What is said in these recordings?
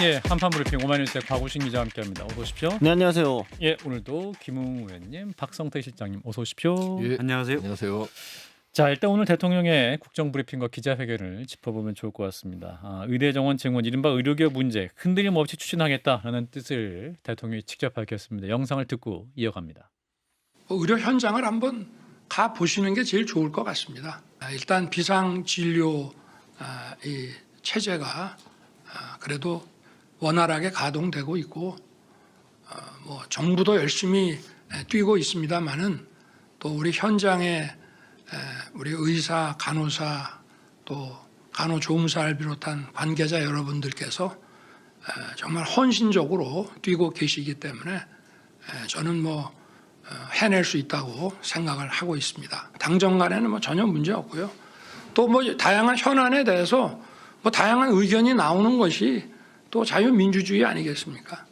예, 한판 브리핑 오마이뉴스의 곽우신 기자와 함께합니다. 어서 오십시오. 네, 안녕하세요. 예, 오늘도 김웅 의원님, 박성태 실장님 어서 오십시오. 예, 안녕하세요. 안녕하세요. 자, 일단 오늘 대통령의 국정 브리핑과 기자회견을 짚어보면 좋을 것 같습니다. 의대 정원 증원, 이른바 의료개혁 문제 흔들림 없이 추진하겠다라는 뜻을 대통령이 직접 밝혔습니다. 영상을 듣고 이어갑니다. 의료 현장을 한번 가 보시는 게 제일 좋을 것 같습니다. 일단 비상 진료 이 체제가 그래도 원활하게 가동되고 있고 뭐 정부도 열심히 뛰고 있습니다만은 또 우리 현장에 우리 의사, 간호사 또 간호조무사를 비롯한 관계자 여러분들께서 정말 헌신적으로 뛰고 계시기 때문에 저는 뭐 해낼 수 있다고 생각을 하고 있습니다. 당정 간에는 뭐 전혀 문제 없고요. 또 뭐 다양한 현안에 대해서 뭐 다양한 의견이 나오는 것이 또 자유민주주의 아니겠습니까?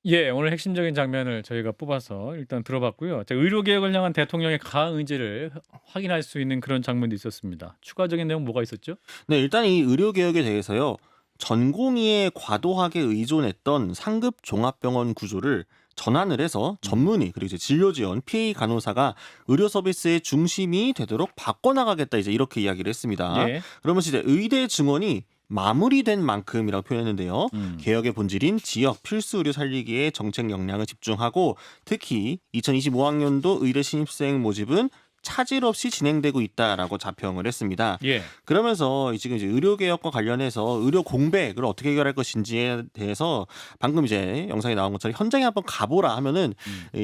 예, 오늘 핵심적인 장면을 저희가 뽑아서 일단 들어봤고요. 자, 의료개혁을 향한 대통령의 강한 의지를 확인할 수 있는 그런 장면도 있었습니다. 추가적인 내용 뭐가 있었죠? 네, 일단 이 의료개혁에 대해서요. 전공의에 과도하게 의존했던 상급 종합병원 구조를 전환을 해서 전문의 그리고 이제 진료지원 PA 간호사가 의료 서비스의 중심이 되도록 바꿔나가겠다 이제 이렇게 이야기를 했습니다. 예. 그러면서 이제 의대 증원이 마무리된 만큼이라고 표현했는데요. 개혁의 본질인 지역 필수 의료 살리기에 정책 역량을 집중하고 특히 2025학년도 의대 신입생 모집은 차질 없이 진행되고 있다라고 자평을 했습니다. 예. 그러면서 지금 이제 의료 개혁과 관련해서 의료 공백을 어떻게 해결할 것인지에 대해서 방금 이제 영상에 나온 것처럼 현장에 한번 가보라 하면은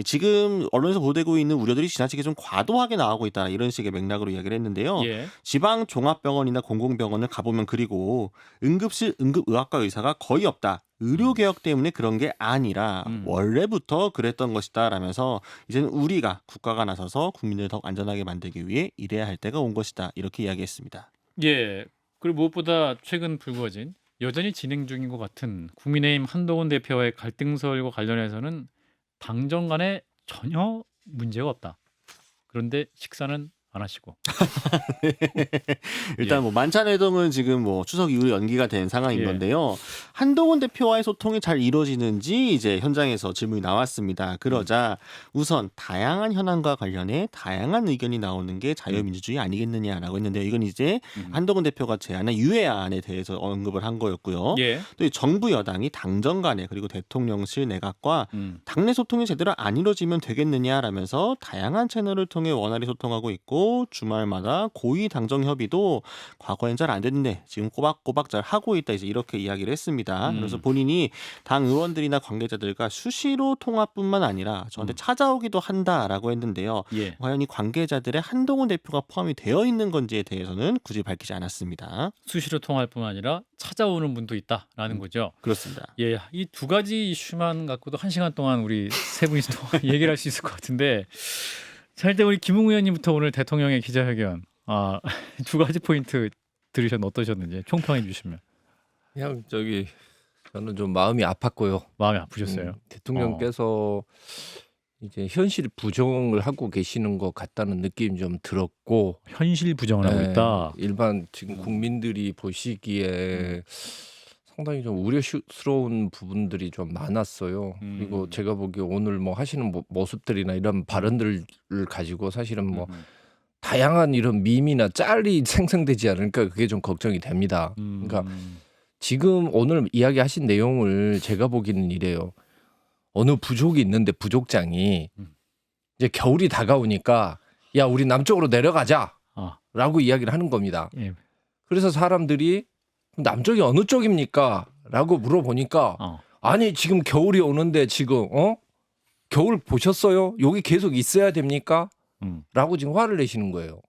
지금 언론에서 보도되고 있는 우려들이 지나치게 좀 과도하게 나오고 있다 이런 식의 맥락으로 이야기를 했는데요. 예. 지방 종합병원이나 공공병원을 가보면 그리고 응급실 응급의학과 의사가 거의 없다. 의료개혁 때문에 그런 게 아니라 원래부터 그랬던 것이다 라면서 이제는 우리가 국가가 나서서 국민을 더욱 안전하게 만들기 위해 일해야 할 때가 온 것이다 이렇게 이야기했습니다. 예. 그리고 무엇보다 최근 불거진 여전히 진행 중인 것 같은 국민의힘 한동훈 대표와의 갈등설과 관련해서는 당정 간에 전혀 문제가 없다. 그런데 식사는 안 하시고. 일단 예. 뭐 만찬회동은 지금 뭐 추석 이후로 연기가 된 상황인 예. 건데요. 한동훈 대표와의 소통이 잘 이루어지는지 이제 현장에서 질문이 나왔습니다. 그러자 우선 다양한 현안과 관련해 다양한 의견이 나오는 게 자유민주주의 아니겠느냐라고 했는데요. 이건 이제 한동훈 대표가 제안한 유예안에 대해서 언급을 한 거였고요. 예. 또 이 정부 여당이 당정 간에 그리고 대통령실 내각과 당내 소통이 제대로 안 이루어지면 되겠느냐라면서 다양한 채널을 통해 원활히 소통하고 있고 주말마다 고위 당정 협의도 과거엔 잘 안 됐는데 지금 꼬박꼬박 잘 하고 있다 이제 이렇게 이야기를 했습니다. 그래서 본인이 당 의원들이나 관계자들과 수시로 통화뿐만 아니라 저한테 찾아오기도 한다라고 했는데요. 예. 과연 이 관계자들의 한동훈 대표가 포함이 되어 있는 건지에 대해서는 굳이 밝히지 않았습니다. 수시로 통화할 뿐만 아니라 찾아오는 분도 있다라는 거죠. 그렇습니다. 예, 이 두 가지 이슈만 갖고도 1시간 동안 우리 세 분이서 얘기를 할 수 있을 것 같은데 자, 일단 우리 김웅 의원님부터 오늘 대통령의 기자회견 두 가지 포인트 들으셨는데 어떠셨는지 총평해 주시면. 그냥 저는 좀 마음이 아팠고요. 마음이 아프셨어요? 대통령께서 이제 현실 부정을 하고 계시는 것 같다는 느낌이 좀 들었고 현실 부정을 하고 있다. 일반 지금 국민들이 보시기에 상당히 좀 우려스러운 부분들이 좀 많았어요. 그리고 제가 보기에 오늘 뭐 하시는 모습들이나 이런 발언들을 가지고 사실은 뭐 다양한 이런 밈이나 짤이 생성되지 않을까 그게 좀 걱정이 됩니다. 그러니까 지금 오늘 이야기하신 내용을 제가 보기는 이래요. 어느 부족이 있는데 부족장이 이제 겨울이 다가오니까 야 우리 남쪽으로 내려가자라고 이야기를 하는 겁니다. 예. 그래서 사람들이 남쪽이 어느 쪽입니까? 라고 물어보니까 아니 지금 겨울이 오는데 지금 겨울 보셨어요? 여기 계속 있어야 됩니까? 라고 지금 화를 내시는 거예요.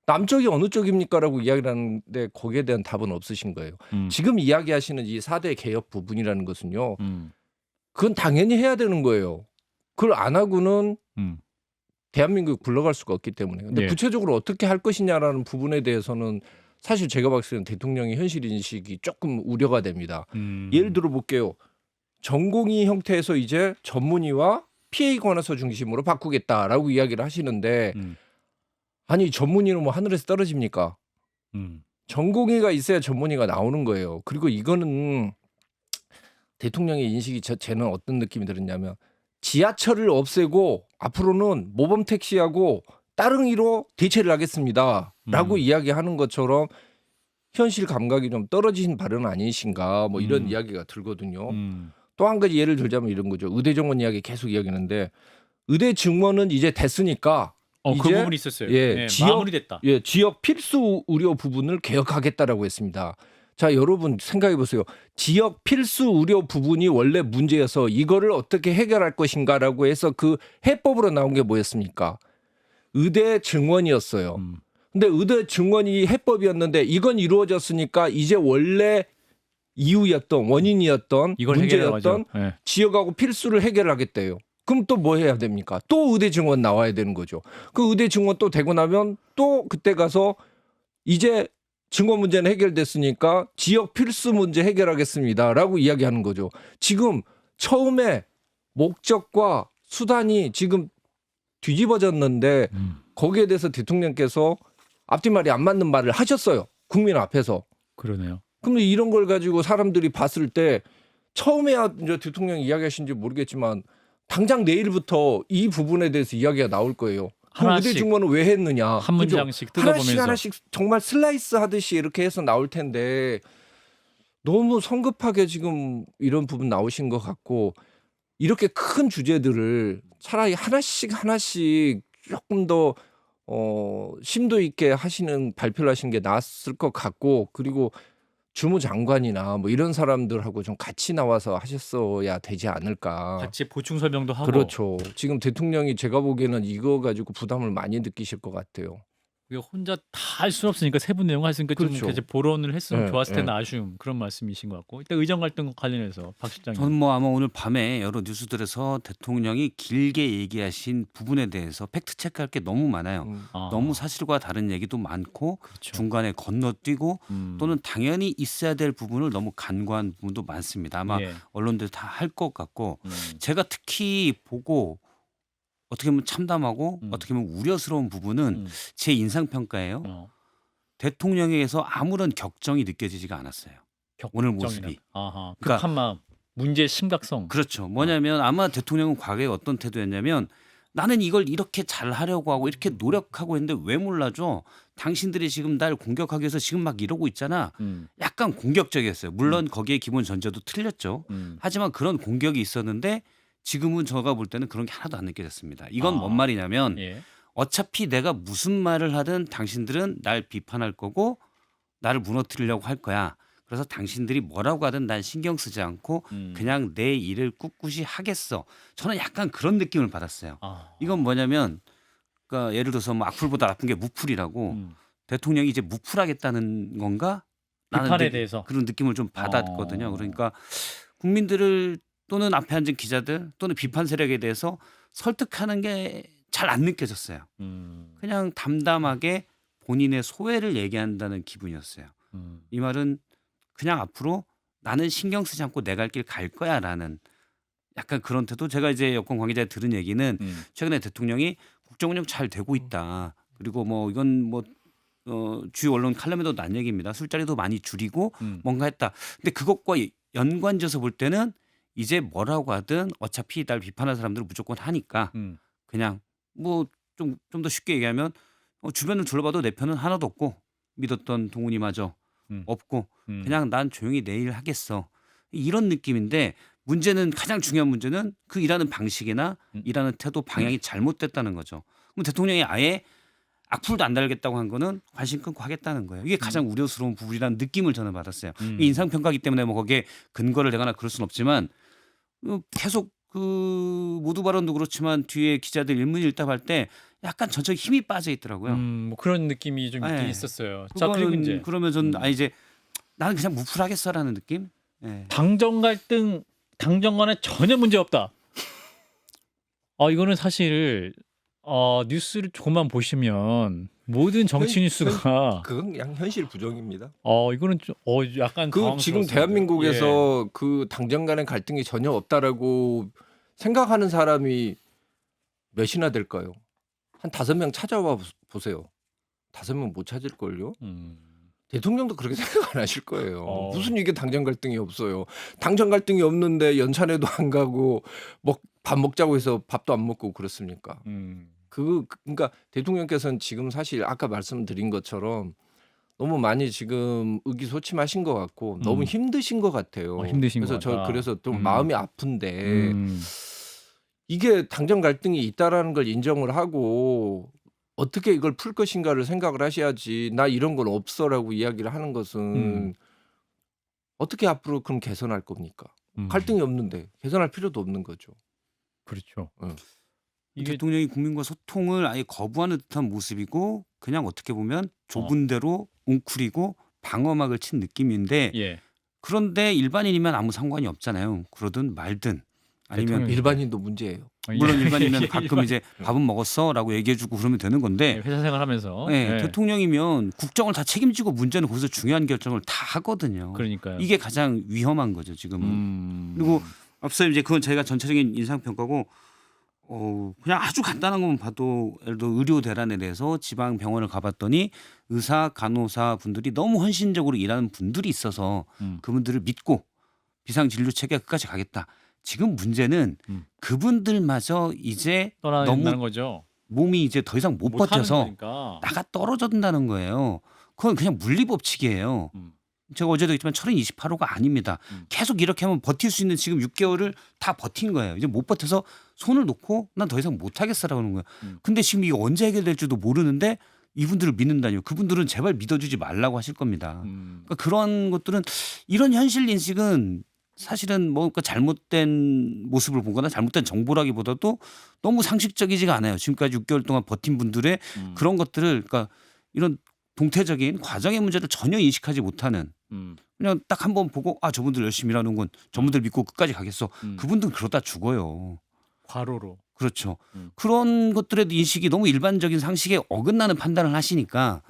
남쪽이 어느 쪽입니까? 라고 이야기를 하는데 거기에 대한 답은 없으신 거예요. 지금 이야기하시는 이 4대 개혁 부분이라는 것은요. 그건 당연히 해야 되는 거예요. 그걸 안 하고는 대한민국이 굴러갈 수가 없기 때문에. 근데 예. 구체적으로 어떻게 할 것이냐라는 부분에 대해서는 사실 제가 봤을 때는 대통령의 현실 인식이 조금 우려가 됩니다. 예를 들어 볼게요. 전공의 형태에서 이제 전문의와 PA 관해서 중심으로 바꾸겠다라고 이야기를 하시는데 아니 전문의는 뭐 하늘에서 떨어집니까? 전공의가 있어야 전문의가 나오는 거예요. 그리고 이거는 대통령의 인식이 쟤는 어떤 느낌이 들었냐면 지하철을 없애고 앞으로는 모범 택시하고 따릉이로 대체를 하겠습니다라고 이야기하는 것처럼 현실 감각이 좀 떨어진 발언 아니신가 뭐 이런 이야기가 들거든요. 또 한 가지 예를 들자면 이런 거죠. 의대 정원 이야기 계속 이야기하는데 의대 증원은 이제 됐으니까 그 이제 부분이 있었어요. 예, 네, 지역- 마무리됐다. 지역 필수 의료 부분을 개혁하겠다라고 했습니다. 자, 여러분 생각해 보세요. 지역 필수 의료 부분이 원래 문제여서 이거를 어떻게 해결할 것인가라고 해서 그 해법으로 나온 게 뭐였습니까? 의대 증원이었어요. 근데 의대 증원이 해법이었는데 이건 이루어졌으니까 이제 원래 이유였던 원인이었던 이걸 문제였던 해결하죠. 네. 지역하고 필수를 해결하겠대요. 그럼 또 뭐 해야 됩니까? 또 의대 증원 나와야 되는 거죠. 그 의대 증원 또 되고 나면 또 그때 가서 이제 증원 문제는 해결됐으니까 지역 필수 문제 해결하겠습니다라고 이야기하는 거죠. 지금 처음에 목적과 수단이 지금 뒤집어졌는데 거기에 대해서 대통령께서 앞뒤말이 안 맞는 말을 하셨어요. 국민 앞에서. 그러네요. 그럼 이런 걸 가지고 사람들이 봤을 때 처음에야 이제 대통령이 이야기하신지 모르겠지만 당장 내일부터 이 부분에 대해서 이야기가 나올 거예요. 하나씩. 의대 증원은 왜 했느냐. 한 그죠? 문장씩 뜯어보면서. 하나씩 정말 슬라이스 하듯이 이렇게 해서 나올 텐데 너무 성급하게 지금 이런 부분 나오신 것 같고 이렇게 큰 주제들을 차라리 하나씩 조금 더 심도 있게 하시는 발표를 하시는 게 나았을 것 같고 그리고 주무장관이나 뭐 이런 사람들하고 좀 같이 나와서 하셨어야 되지 않을까. 같이 보충 설명도 하고. 그렇죠. 지금 대통령이 제가 보기에는 이거 가지고 부담을 많이 느끼실 것 같아요. 이게 혼자 다 할 수는 없으니까 세부 내용 했으니까 그렇죠. 좀 이제 보론을 했으면 네, 좋았을 텐데 네. 아쉬움 그런 말씀이신 것 같고 일단 의정 갈등 관련해서 박 실장님. 저는 뭐 아마 오늘 밤에 여러 뉴스들에서 대통령이 길게 얘기하신 부분에 대해서 팩트 체크할 게 너무 많아요. 아, 너무 사실과 다른 얘기도 많고 그렇죠. 중간에 건너뛰고 음. 또는 당연히 있어야 될 부분을 너무 간과한 부분도 많습니다. 아마 예. 언론들 다 할 것 같고 음. 제가 특히 보고 어떻게 보면 참담하고 어떻게 보면 우려스러운 부분은 음. 제 인상 평가예요. 대통령에게서 아무런 격정이 느껴지지가 않았어요. 오늘 모습이. 아하. 그러니까- 급한 마음, 문제의 심각성. 그렇죠. 뭐냐면 아마 대통령은 과거에 어떤 태도였냐면 나는 이걸 이렇게 잘 하려고 하고 이렇게 노력하고 했는데 왜 몰라줘? 당신들이 지금 날 공격하기 위해서 지금 막 이러고 있잖아. 약간 공격적이었어요. 물론 거기에 기본 전제도 틀렸죠. 하지만 그런 공격이 있었는데 지금은 제가 볼 때는 그런 게 하나도 안 느껴졌습니다. 이건 뭔 말이냐면 예. 어차피 내가 무슨 말을 하든 당신들은 날 비판할 거고 나를 무너뜨리려고 할 거야. 그래서 당신들이 뭐라고 하든 난 신경 쓰지 않고 그냥 내 일을 꿋꿋이 하겠어. 저는 약간 그런 느낌을 받았어요. 아. 이건 뭐냐면 그러니까 예를 들어서 뭐 악플보다 나쁜 게 무플이라고 대통령이 이제 무플하겠다는 건가? 나는 비판에 대해서. 그런 느낌을 좀 받았거든요. 그러니까 국민들을 또는 앞에 앉은 기자들 또는 비판 세력에 대해서 설득하는 게 잘 안 느껴졌어요. 그냥 담담하게 본인의 소회를 얘기한다는 기분이었어요. 이 말은 그냥 앞으로 나는 신경 쓰지 않고 내 갈 길 갈 거야라는 약간 그런 태도. 제가 이제 여권 관계자에 들은 얘기는 최근에 대통령이 국정 운영 잘 되고 있다. 그리고 뭐 이건 뭐 주요 언론 칼럼에도 난 얘기입니다. 술자리도 많이 줄이고 뭔가 했다. 근데 그것과 연관지어서 볼 때는 이제 뭐라고 하든 어차피 날 비판할 사람들은 무조건 하니까 그냥 뭐 좀 더 쉽게 얘기하면 주변을 둘러봐도 내 편은 하나도 없고 믿었던 동훈이마저 없고 그냥 난 조용히 내 일 하겠어. 이런 느낌인데 문제는 가장 중요한 문제는 그 일하는 방식이나 일하는 태도 방향이 잘못됐다는 거죠. 그럼 대통령이 아예 악플도 안 달겠다고 한 거는 관심 끊고 하겠다는 거예요. 이게 가장 우려스러운 부분이라는 느낌을 저는 받았어요. 인상평가기 때문에 뭐 거기에 근거를 대거나 그럴 수는 없지만 계속 그 모두 발언도 그렇지만 뒤에 기자들 일문일답할 때 약간 전적인 힘이 빠져 있더라고요. 뭐 그런 느낌이 좀 있긴 네. 있었어요. 자 그리고 그거는 이제 그러면 전 이제 나는 그냥 무풀하겠어라는 느낌. 네. 당정 갈등, 당정 간에 전혀 문제 없다. 이거는 사실 뉴스를 조금만 보시면 모든 정치 뉴스가 그건 그냥 현실 부정입니다. 이거는 좀 약간 그 지금 당황스러웠어요. 대한민국에서 그 당정 간의 갈등이 전혀 없다라고 생각하는 사람이 몇이나 될까요? 한 5명 찾아와 보세요. 5명 못 찾을걸요? 대통령도 그렇게 생각 안 하실 거예요. 무슨 이게 당정 갈등이 없어요. 당정 갈등이 없는데 연찬회도 안 가고 밥 먹자고 해서 밥도 안 먹고 그렇습니까? 그러니까 대통령께서는 지금 사실 아까 말씀드린 것처럼 너무 많이 지금 의기소침하신 것 같고 너무 힘드신 것 같아요. 힘드신 그래서 것 같다. 그래서 좀 마음이 아픈데 이게 당정 갈등이 있다라는 걸 인정을 하고 어떻게 이걸 풀 것인가를 생각을 하셔야지. 나 이런 건 없어라고 이야기를 하는 것은 어떻게 앞으로 그럼 개선할 겁니까? 갈등이 없는데 개선할 필요도 없는 거죠. 그렇죠. 이게 대통령이 국민과 소통을 아예 거부하는 듯한 모습이고 그냥 어떻게 보면 좁은 데로 웅크리고 방어막을 친 느낌인데 예. 그런데 일반인이면 아무 상관이 없잖아요. 그러든 말든 아니면 대통령이- 일반인도 문제예요. 물론 일반인은 예, 가끔 이제 밥은 먹었어라고 얘기해주고 그러면 되는 건데 회사 생활하면서 네, 대통령이면 국정을 다 책임지고 문제는 거기서 중요한 결정을 다 하거든요. 그러니까요. 이게 가장 위험한 거죠 지금은. 그리고 앞서 이제 그건 저희가 전체적인 인상 평가고 그냥 아주 간단한 것만 봐도 예를 들어 의료 대란에 대해서 지방 병원을 가봤더니 의사 간호사 분들이 너무 헌신적으로 일하는 분들이 있어서 그분들을 믿고 비상 진료 체계가 끝까지 가겠다. 지금 문제는 그분들마저 이제 떠나야 너무 된다는 거죠. 몸이 이제 더 이상 못 못하는 버텨서 거니까. 나가 떨어진다는 거예요. 그건 그냥 물리법칙이에요. 제가 어제도 했지만 철인 28호가 아닙니다. 계속 이렇게 하면 버틸 수 있는 지금 6개월을 다 버틴 거예요. 이제 못 버텨서 손을 놓고 난 더 이상 못 하겠어라고 하는 거예요. 근데 지금 이게 언제 해결될지도 모르는데 이분들을 믿는다니요. 그분들은 제발 믿어주지 말라고 하실 겁니다. 그러니까 그런 것들은 이런 현실 인식은 사실은 뭔가 잘못된 모습을 보거나 잘못된 정보라기보다도 너무 상식적이지가 않아요. 지금까지 6개월 동안 버틴 분들의 그런 것들을 그러니까 이런 동태적인 과정의 문제를 전혀 인식하지 못하는 그냥 딱 한번 보고 저분들 열심히 일하는 건 저분들 믿고 끝까지 가겠어. 그분들은 그러다 죽어요. 과로로. 그렇죠. 그런 것들의 인식이 너무 일반적인 상식에 어긋나는 판단을 하시니까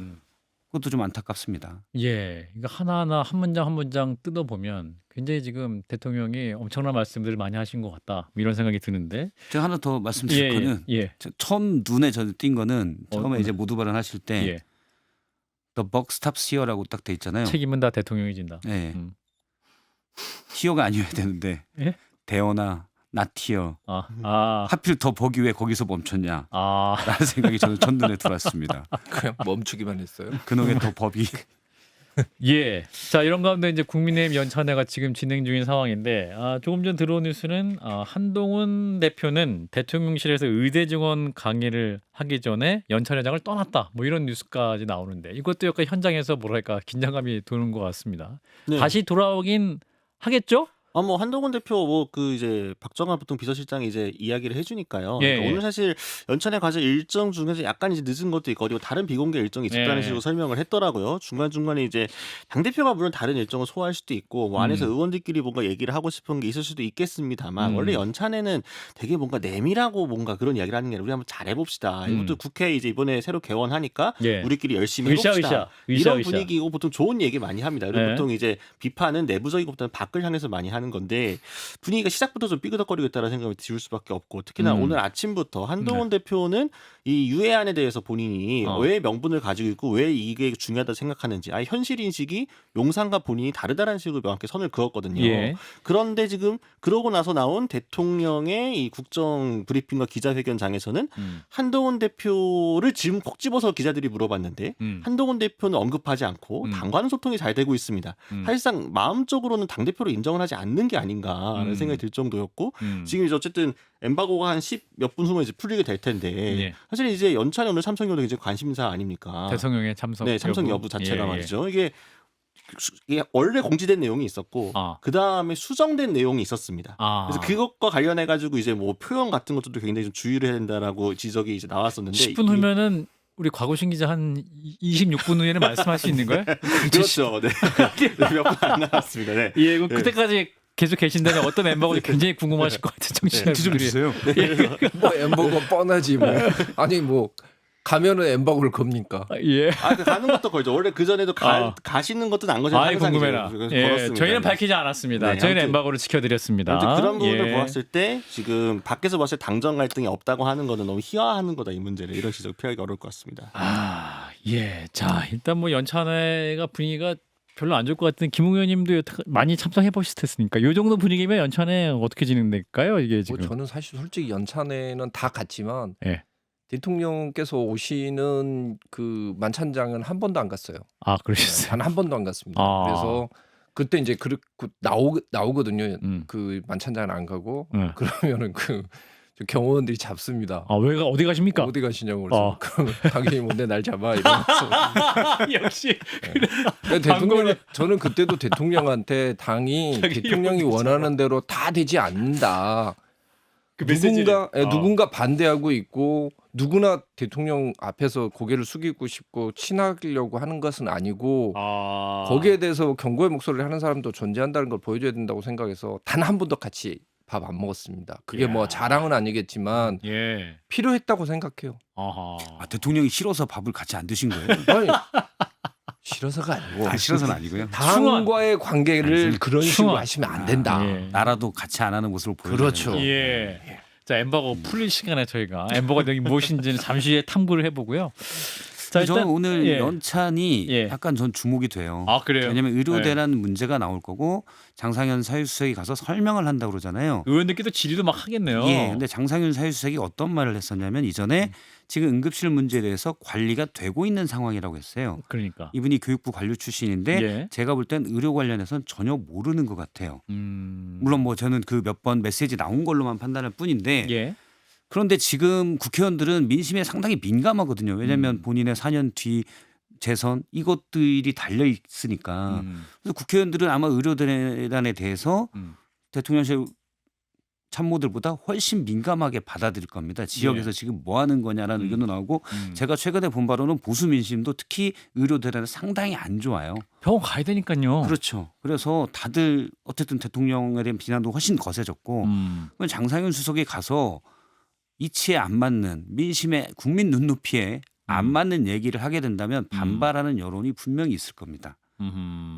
그것도 좀 안타깝습니다. 예. 그러니까 하나하나 한 문장 한 문장 뜯어보면 굉장히 지금 대통령이 엄청난 말씀들을 많이 하신 것 같다. 이런 생각이 드는데. 제가 하나 더 말씀드릴 거는 처음 눈에 띈 거는 처음에 이제 모두 발언하실 때 The buck stops here라고 딱 돼 있잖아요. 책임은 다 대통령이 진다. 네. here가 아니어야 되는데 예? 대어나 not here. 하필 더 버기 왜 거기서 멈췄냐. 라는 생각이 저는 첫눈에 들어왔습니다. 그냥 멈추기만 했어요. 그놈의 더 법이. 예. 자, 이런 가운데 이제 국민의힘 연찬회가 지금 진행 중인 상황인데 조금 전 들어온 뉴스는 한동훈 대표는 대통령실에서 의대 증원 강의를 하기 전에 연찬회장을 떠났다. 뭐 이런 뉴스까지 나오는데 이것도 약간 현장에서 뭐랄까 긴장감이 도는 것 같습니다. 네. 다시 돌아오긴 하겠죠? 뭐 한동훈 대표 이제 박정환 보통 비서실장이 이제 이야기를 해주니까요. 예, 그러니까 오늘 사실 연찬회 과제 일정 중에서 약간 이제 늦은 것도 있고 그리고 다른 비공개 일정이 있었다는 식으로 설명을 했더라고요. 중간 중간에 이제 당 대표가 물론 다른 일정을 소화할 수도 있고 뭐 안에서 의원들끼리 뭔가 얘기를 하고 싶은 게 있을 수도 있겠습니다만 원래 연찬회는 되게 뭔가 내밀하고 뭔가 그런 이야기를 하는 게 아니라 우리 한번 잘해봅시다. 이것도 국회 이제 이번에 새로 개원하니까 우리끼리 열심히 해봅시다. 이런 분위기고 보통 좋은 얘기 많이 합니다. 그리고 보통 이제 비판은 내부적인 것보다는 밖을 향해서 많이 하는 건데 분위기가 시작부터 좀 삐그덕거리겠다는 생각이 들 수밖에 없고 특히나 오늘 아침부터 한동훈 대표는 이 유해안에 대해서 본인이 왜 명분을 가지고 있고 왜 이게 중요하다 생각하는지 현실 인식이 용산과 본인이 다르다는 식으로 명확히 선을 그었거든요. 그런데 지금 그러고 나서 나온 대통령의 이 국정 브리핑과 기자회견장에서는 한동훈 대표를 지금 콕 집어서 기자들이 물어봤는데 한동훈 대표는 언급하지 않고 당과는 소통이 잘 되고 있습니다. 사실상 마음적으로는 당대표로 인정을 하지 않는 게 아닌가라는 생각이 들 정도였고 지금 이제 어쨌든 엠바고가 한 10몇 분 후면 이제 풀리게 될 텐데 사실 이제 연찬에 오늘 참석 여부도 굉장히 관심사 아닙니까? 대통령의 참석 참석 여부 자체가 말이죠. 이게 원래 공지된 내용이 있었고 그 다음에 수정된 내용이 있었습니다. 그래서 그것과 관련해 가지고 이제 뭐 표현 같은 것들도 굉장히 좀 주의를 해야 된다라고 지적이 이제 나왔었는데 10분 후면은 우리 곽우신 기자 한 26분 후에는 말씀할 수 있는 거예요? 그렇죠. 네. 몇 분 안 남았습니다. 네. 예, 그때까지 계속 계신다면 어떤 엠버거인지 굉장히 궁금하실 것 같은 청취자분들이 좀 주세요. 뭐 엠버거 뻔하지 뭐. 아니 뭐 가면은 엠버거를 겁니까? 예. 가는 것도 걸죠. 원래 그 전에도 가시는 것도 난 거죠. 궁금해라. 저희는 밝히지 않았습니다. 저희는 엠바고를 지켜드렸습니다. 그런 부분을 보았을 때 지금 밖에서 봤을 때 당정 갈등이 없다고 하는 거는 너무 희화하는 거다 이 문제를 이런 식으로 피하기 어려울 것 같습니다. 예, 자 일단 뭐 연찬회가 분위기가 별로 안 좋을 것 같은 김웅 의원님도 많이 참석해 보실 테니까 요 정도 분위기면 연찬회 어떻게 진행될까요? 이게 뭐 지금 저는 사실 솔직히 연찬회는 다 갔지만 예. 대통령께서 오시는 그 만찬장은 한 번도 안 갔어요. 그러셨어요. 단 한 번도 안 갔습니다. 아. 그래서 그때 이제 나오거든요. 음. 그 만찬장은 안 가고 네. 그러면은 저 경호원들이 잡습니다. 왜 어디 가십니까? 어디 가시냐고 그래서 그럼 당연히 뭔데 날 잡아 이러면서 역시 대통령 저는 그때도 대통령한테 당이 자기 대통령이 의원들 원하는 대로 다 되지 않는다. 그 메시지를. 누군가 반대하고 있고 누구나 대통령 앞에서 고개를 숙이고 싶고 친하려고 하는 것은 아니고 거기에 대해서 경고의 목소리를 하는 사람도 존재한다는 걸 보여줘야 된다고 생각해서 단 한 번도 같이 밥 안 먹었습니다. 그게 뭐 자랑은 아니겠지만 예. 필요했다고 생각해요. 아하. 대통령이 싫어서 밥을 같이 안 드신 거예요? 아니, 싫어서가 아니고 싫어서는 아니고요. 당과의 관계를 그런 식으로 충원. 하시면 안 된다. 예. 나라도 같이 안 하는 모습을 보여줘야 그렇죠. 된다. 예. 자 엠버거 풀릴 시간에 저희가 엠버가 여기 무엇인지는 잠시 후에 탐구를 해보고요. 자 저는 오늘 예. 연찬이 예. 약간 전 주목이 돼요. 그래요? 왜냐하면 의료대란 문제가 나올 거고 장상현 사회수석이 가서 설명을 한다고 그러잖아요. 의원들께도 질의도 막 하겠네요. 예, 근데 장상현 사회수석이 어떤 말을 했었냐면 이전에 지금 응급실 문제에 대해서 관리가 되고 있는 상황이라고 했어요. 그러니까. 이분이 교육부 관료 출신인데 예. 제가 볼 땐 의료 관련해서는 전혀 모르는 것 같아요. 물론 뭐 저는 그 몇 번 메시지 나온 걸로만 판단할 뿐인데 예. 그런데 지금 국회의원들은 민심에 상당히 민감하거든요. 왜냐하면 본인의 4년 뒤 재선 이것들이 달려 있으니까. 그래서 국회의원들은 아마 의료대란에 대해서 대통령실 참모들보다 훨씬 민감하게 받아들일 겁니다. 지역에서 예. 지금 뭐 하는 거냐라는 의견도 나오고 제가 최근에 본 바로는 보수 민심도 특히 의료대란은 상당히 안 좋아요. 병원 가야 되니까요. 그렇죠. 그래서 다들 어쨌든 대통령에 대한 비난도 훨씬 거세졌고 장상현 수석이 가서 이치에 안 맞는 민심의 국민 눈높이에 안 맞는 얘기를 하게 된다면 반발하는 여론이 분명히 있을 겁니다.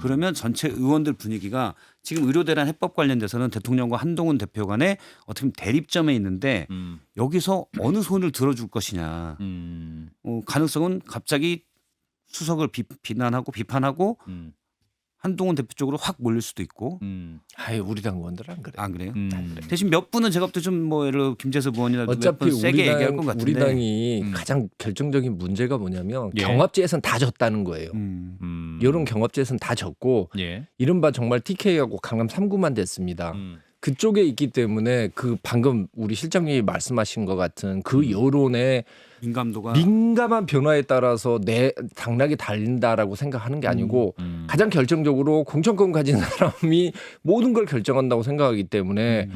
그러면 전체 의원들 분위기가 지금 의료대란 해법 관련돼서는 대통령과 한동훈 대표 간에 어떻게 보면 대립점에 있는데 여기서 어느 손을 들어줄 것이냐. 가능성은 갑자기 수석을 비난하고 비판하고 한동훈 대표 쪽으로 확 몰릴 수도 있고. 아유 우리 당 의원들 안 그래. 안 그래요? 안 그래. 대신 몇 분은 제가 볼 때 좀 뭐 예를 들어 김재섭 의원이나 몇 어차피 분 세게 얘기할 것 같은데. 우리 당이 가장 결정적인 문제가 뭐냐면 예. 경합제에서는 다 졌다는 거예요. 여론 경합제에서는 다 졌고 예. 이른바 정말 TK하고 강남 3구만 됐습니다. 그쪽에 있기 때문에 그 방금 우리 실장님이 말씀하신 것 같은 그 여론의 민감도가 민감한 변화에 따라서 내 당락이 달린다라고 생각하는 게 아니고 가장 결정적으로 공천권 가진 사람이 모든 걸 결정한다고 생각하기 때문에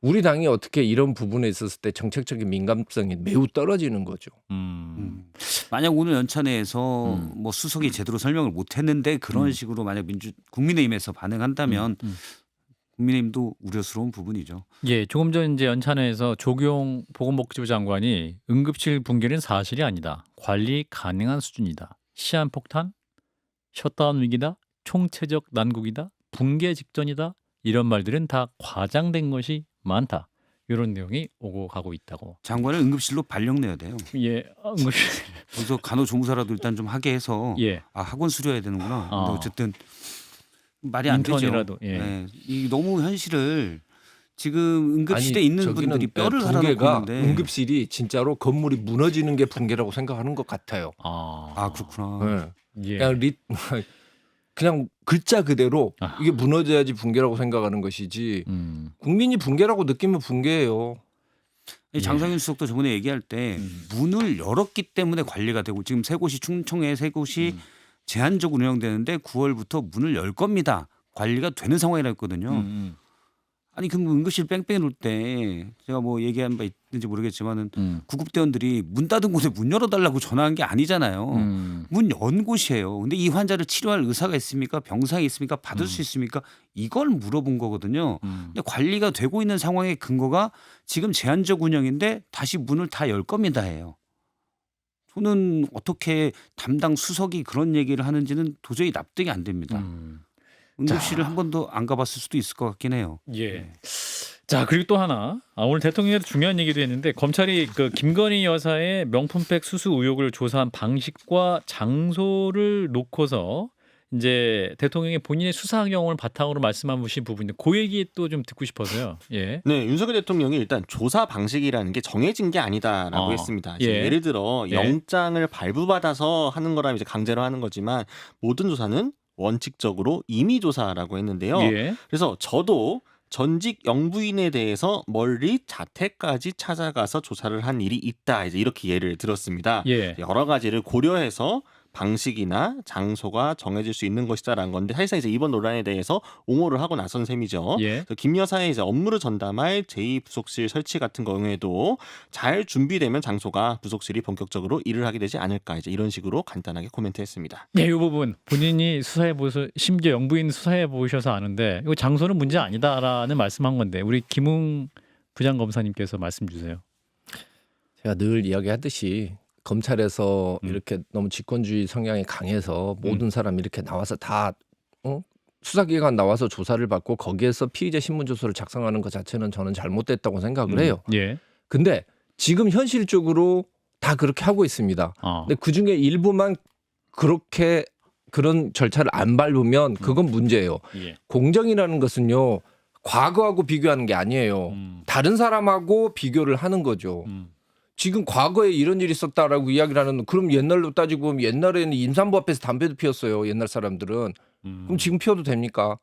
우리 당이 어떻게 이런 부분에 있었을 때 정책적인 민감성이 매우 떨어지는 거죠. 만약 오늘 연찬회에서 뭐 수석이 제대로 설명을 못했는데 그런 식으로 만약 국민의힘에서 반응한다면 국민의힘도 우려스러운 부분이죠. 예, 조금 전 이제 연찬회에서 조경 보건복지부 장관이 응급실 붕괴는 사실이 아니다. 관리 가능한 수준이다. 시한폭탄, 셧다운 위기다, 총체적 난국이다, 붕괴 직전이다. 이런 말들은 다 과장된 것이 많다. 이런 내용이 오고 가고 있다고. 장관을 응급실로 발령내야 돼요. 예, 응급실. 그래서 간호조무사라도 일단 좀 하게 해서 예, 학원 수료해야 되는구나. 근데 어쨌든 말이 안 인턴이라도, 되죠. 예. 네. 이 너무 현실을 지금 응급실에 아니, 있는 저기는 분들이 뼈를 갈아놓고 붕괴가 있는데. 응급실이 진짜로 건물이 무너지는 게 붕괴라고 생각하는 것 같아요. 그렇구나. 네. 예. 그냥 글자 그대로 아. 이게 무너져야지 붕괴라고 생각하는 것이지 국민이 붕괴라고 느끼면 붕괴예요. 이 장상현 수석도 저번에 얘기할 때 문을 열었기 때문에 관리가 되고 지금 세 곳이 충청에 세 곳이 제한적으로 운영되는데 9월부터 문을 열 겁니다. 관리가 되는 상황이라 했거든요. 아니 그럼 응급실 뺑뺑이 놀 때 제가 뭐 얘기한 바 있는지 모르겠지만은 구급대원들이 문 닫은 곳에 문 열어달라고 전화한 게 아니잖아요. 문 연 곳이에요. 근데 이 환자를 치료할 의사가 있습니까? 병상이 있습니까? 받을 수 있습니까? 이걸 물어본 거거든요. 근데 관리가 되고 있는 상황의 근거가 지금 제한적 운영인데 다시 문을 다 열 겁니다 해요. 저는 어떻게 담당 수석이 그런 얘기를 하는지는 도저히 납득이 안 됩니다. 응급실을 한 번도 안 가봤을 수도 있을 것 같긴 해요. 예. 자, 그리고 또 하나. 오늘 대통령에도 중요한 얘기도 했는데 검찰이 그 김건희 여사의 명품백 수수 의혹을 조사한 방식과 장소를 놓고서 이제 대통령이 본인의 수사 경험을 바탕으로 말씀하신 부분인데 그 얘기 또 좀 듣고 싶어서요. 예. 네, 윤석열 대통령이 일단 조사 방식이라는 게 정해진 게 아니다라고 했습니다. 예. 예를 들어 예. 영장을 발부받아서 하는 거라면 이제 강제로 하는 거지만 모든 조사는 원칙적으로 임의 조사라고 했는데요. 예. 그래서 저도 전직 영부인에 대해서 멀리 자택까지 찾아가서 조사를 한 일이 있다. 이제 이렇게 예를 들었습니다. 예. 여러 가지를 고려해서 방식이나 장소가 정해질 수 있는 것이다라는 건데 사실상 이제 이번 논란에 대해서 옹호를 하고 나선 셈이죠. 예. 그래서 김 여사의 이제 업무를 전담할 제2부속실 설치 같은 경우에도 잘 준비되면 장소가 부속실이 본격적으로 일을 하게 되지 않을까 이제 이런 식으로 간단하게 코멘트했습니다. 네, 이 부분 본인이 수사해 보셔서 심지어 영부인 수사해 보셔서 아는데 이거 장소는 문제 아니다라는 말씀한 건데 우리 김웅 부장검사님께서 말씀 주세요. 제가 늘 이야기하듯이 검찰에서 이렇게 너무 직권주의 성향이 강해서 모든 사람 이렇게 나와서 다 수사기관 나와서 조사를 받고 거기에서 피의자 신문조서를 작성하는 것 자체는 저는 잘못됐다고 생각을 해요. 예. 근데 지금 현실적으로 다 그렇게 하고 있습니다. 근데 그중에 일부만 그렇게 그런 절차를 안 밟으면 그건 문제예요. 예. 공정이라는 것은요. 과거하고 비교하는 게 아니에요. 다른 사람하고 비교를 하는 거죠. 지금 과거에 이런 일이 있었다라고 이야기를 하는 그럼 옛날로 따지고 보면 옛날에는 임산부 앞에서 담배도 피웠어요. 옛날 사람들은. 그럼 지금 피워도 됩니까?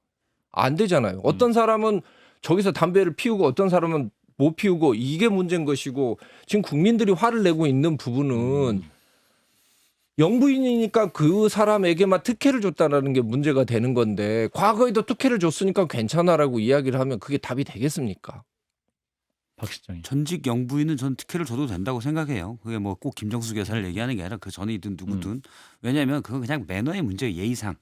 안 되잖아요. 어떤 사람은 저기서 담배를 피우고 어떤 사람은 못 피우고 이게 문제인 것이고 지금 국민들이 화를 내고 있는 부분은 영부인이니까 그 사람에게만 특혜를 줬다라는 게 문제가 되는 건데 과거에도 특혜를 줬으니까 괜찮아라고 이야기를 하면 그게 답이 되겠습니까? 박 실장님. 전직 영부인은 전 특혜를 줘도 된다고 생각해요. 그게 뭐 꼭 김정숙 여사를 얘기하는 게 아니라 그 전이든 누구든. 왜냐하면 그건 그냥 매너의 문제예요. 예의상.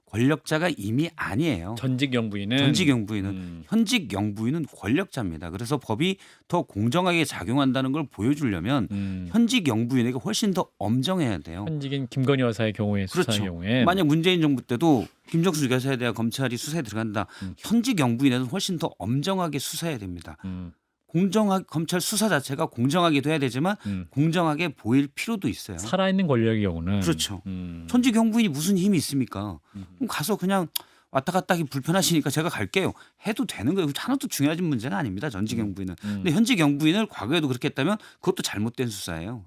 권력자가 이미 아니에요. 전직 영부인은 전직 영부인은 현직 영부인은 권력자입니다. 그래서 법이 더 공정하게 작용한다는 걸 보여주려면 현직 영부인에게 훨씬 더 엄정해야 돼요. 현직인 김건희 여사의 경우에 수사의 그렇죠. 경우에 만약 문재인 정부 때도 김정숙 여사에 대한 검찰이 수사에 들어간다. 현직 영부인에는 훨씬 더 엄정하게 수사해야 됩니다. 공정하게 검찰 수사 자체가 공정하게 돼야 되지만 공정하게 보일 필요도 있어요. 살아있는 권력의 경우는 그렇죠. 현직 영부인이 무슨 힘이 있습니까? 그럼 가서 그냥 왔다 갔다 하기 불편하시니까 제가 갈게요. 해도 되는 거예요. 하나도 중요한 문제가 아닙니다. 전직 영부인은. 근데 현직 영부인을 과거에도 그렇게 했다면 그것도 잘못된 수사예요.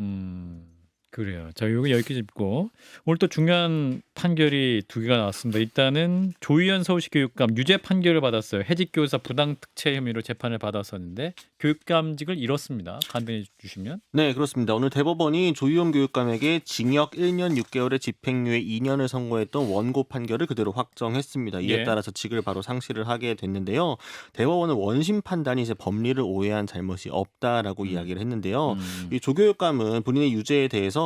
그래요. 자, 여기 여기까지 짚고 오늘 또 중요한 판결이 두 개가 나왔습니다. 일단은 조희연 서울시 교육감 유죄 판결을 받았어요. 해직교사 부당특채 혐의로 재판을 받았었는데 교육감직을 잃었습니다. 간단히 주시면. 네, 그렇습니다. 오늘 대법원이 조희연 교육감에게 징역 1년 6개월에 집행유예 2년을 선고했던 원고 판결을 그대로 확정했습니다. 이에 예. 따라서 직을 바로 상실을 하게 됐는데요. 대법원은 원심 판단이 이제 법리를 오해한 잘못이 없다라고 이야기를 했는데요. 이 조 교육감은 본인의 유죄에 대해서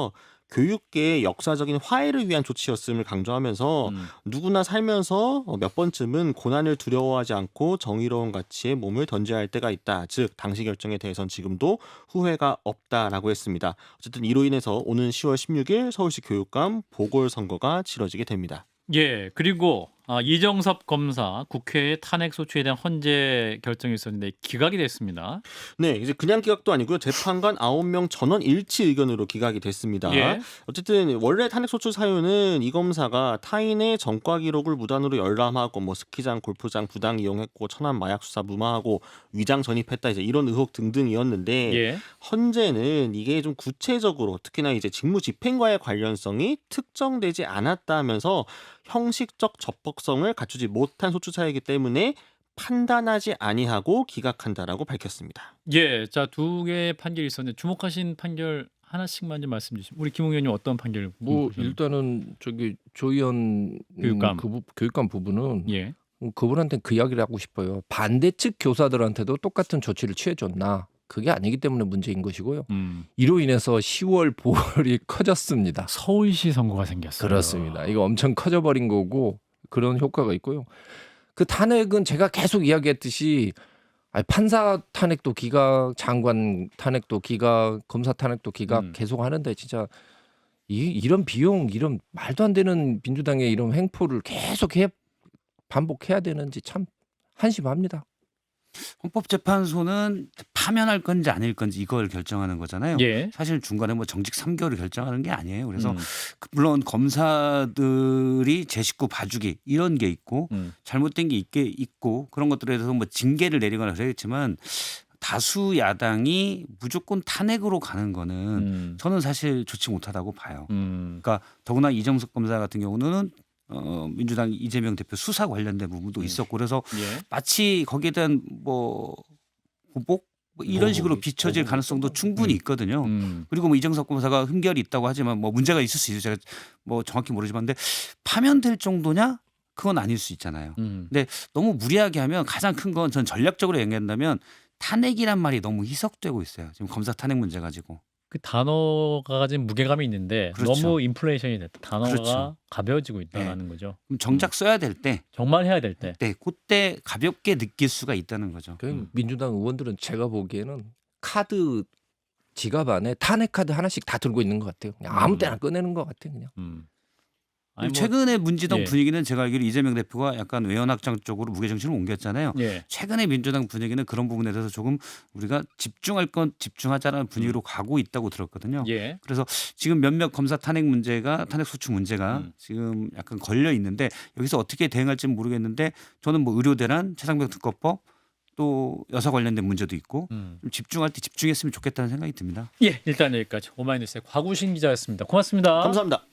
교육계의 역사적인 화해를 위한 조치였음을 강조하면서 누구나 살면서 몇 번쯤은 고난을 두려워하지 않고 정의로운 가치에 몸을 던져야 할 때가 있다. 즉 당시 결정에 대해선 지금도 후회가 없다라고 했습니다. 어쨌든 이로 인해서 오는 10월 16일 서울시 교육감 보궐선거가 치러지게 됩니다. 예, 그리고 이정섭 검사 국회의 탄핵 소추에 대한 헌재 결정이 있었는데 기각이 됐습니다. 네, 이제 그냥 기각도 아니고요. 재판관 9명 전원 일치 의견으로 기각이 됐습니다. 예. 어쨌든 원래 탄핵 소추 사유는 이 검사가 타인의 전과 기록을 무단으로 열람하고 뭐 스키장, 골프장 부당 이용했고 천안 마약 수사 무마하고 위장 전입했다 이제 이런 의혹 등등이었는데 예. 헌재는 이게 좀 구체적으로 특히나 이제 직무 집행과의 관련성이 특정되지 않았다면서 형식적 적법성을 갖추지 못한 소추 사유이기 때문에 판단하지 아니하고 기각한다라고 밝혔습니다. 예, 자, 두 개의 판결이 있었는데 주목하신 판결 하나씩만 좀 말씀 주시면. 우리 김웅 의원님 어떤 판결을 뭐 보셨나요? 일단은 저기 조희연 교육감. 교육감 부분은 예. 그분한테 그 이야기를 하고 싶어요. 반대측 교사들한테도 똑같은 조치를 취해줬나? 그게 아니기 때문에 문제인 것이고요. 이로 인해서 10월 보궐이 커졌습니다. 서울시 선거가 생겼어요. 그렇습니다. 이거 엄청 커져버린 거고 그런 효과가 있고요. 그 탄핵은 제가 계속 이야기했듯이 판사 탄핵도 기각, 장관 탄핵도 기각, 검사 탄핵도 기각 계속 하는데 진짜 이런 비용, 이런 말도 안 되는 민주당의 이런 횡포를 계속 반복해야 되는지 참 한심합니다. 헌법재판소는 파면할 건지 아닐 건지 이걸 결정하는 거잖아요. 예. 사실 중간에 뭐 정직 3개월을 결정하는 게 아니에요. 그래서 음. 물론 검사들이 제 식구 봐주기 이런 게 있고 잘못된 게 있고 그런 것들에 대해서 뭐 징계를 내리거나 그러겠지만 다수 야당이 무조건 탄핵으로 가는 거는 저는 사실 좋지 못하다고 봐요. 그러니까 더구나 이정석 검사 같은 경우는 민주당 이재명 대표 수사 관련된 부분도 있었고 그래서 예. 마치 거기에 대한 뭐 보복 뭐 이런 식으로 비춰질 가능성도 충분히 있거든요. 그리고 뭐 이정석 검사가 흠결이 있다고 하지만 뭐 문제가 있을 수 있어요. 제가 뭐 정확히 모르지만 근데 파면될 정도냐? 그건 아닐 수 있잖아요. 근데 너무 무리하게 하면 가장 큰 건 전 전략적으로 얘기한다면 탄핵이란 말이 너무 희석되고 있어요. 지금 검사 탄핵 문제 가지고. 그 단어가 가진 무게감이 있는데 그렇죠. 너무 인플레이션이 됐다. 단어가 그렇죠. 가벼워지고 있다는 거죠. 그럼 정작 써야 될 때, 정말 해야 될 때. 그때 가볍게 느낄 수가 있다는 거죠. 그 민주당 의원들은 제가 보기에는 카드 지갑 안에 탄핵 카드 하나씩 다 들고 있는 것 같아요. 그냥 아무 때나 꺼내는 것 같아요. 그냥. 아니, 뭐, 최근에 민주당 예. 분위기는 제가 알기로 이재명 대표가 약간 외연확장 쪽으로 무게중심을 옮겼잖아요. 예. 최근에 민주당 분위기는 그런 부분에 대해서 조금 우리가 집중할 건 집중하자라는 분위기로 가고 있다고 들었거든요. 예. 그래서 지금 몇몇 검사 탄핵 소추 문제가 지금 약간 걸려 있는데 여기서 어떻게 대응할지는 모르겠는데 저는 뭐 의료 대란, 최상병 특허법 또 여사 관련된 문제도 있고 좀 집중할 때 집중했으면 좋겠다는 생각이 듭니다. 예. 일단 여기까지 오마이뉴스의 곽우신 기자였습니다. 고맙습니다. 감사합니다.